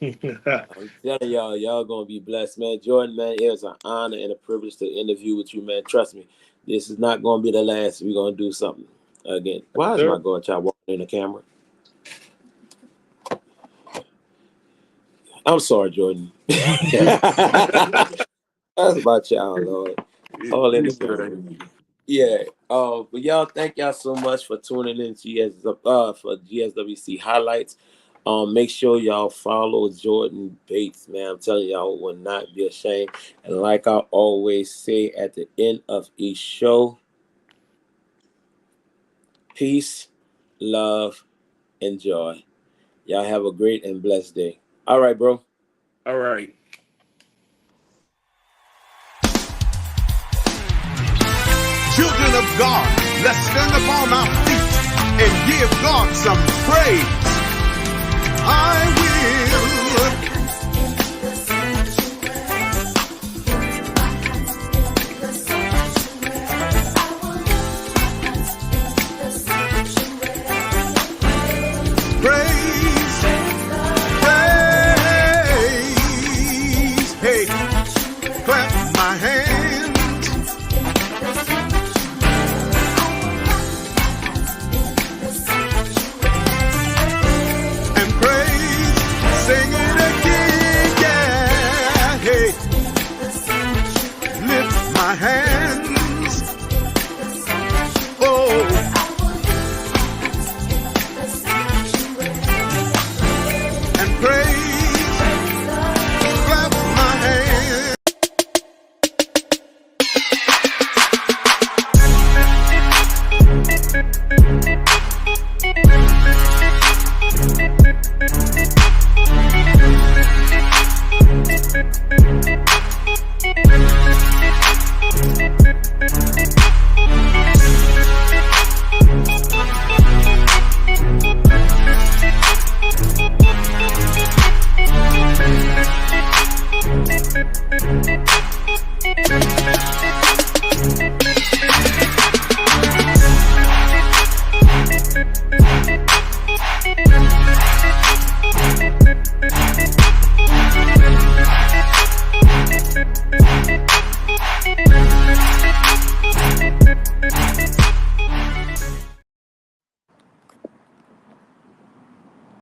Speaker 7: telling y'all gonna be blessed, man. Jordan, man, it was an honor and a privilege to interview with you, man. Trust me, this is not gonna be the last. We're gonna do something again. Why is my godchild walking in the camera? I'm sorry, Jordan. That's about y'all, Lord. All in the camera. Yeah. But y'all, thank y'all so much for tuning in for GSWC highlights. Make sure y'all follow Jordan Bates, man. I'm telling y'all, will not be ashamed. And like I always say at the end of each show, peace, love, and joy. Y'all have a great and blessed day. All right, bro.
Speaker 5: All right.
Speaker 9: Children of God, let's stand upon our feet and give God some praise. I will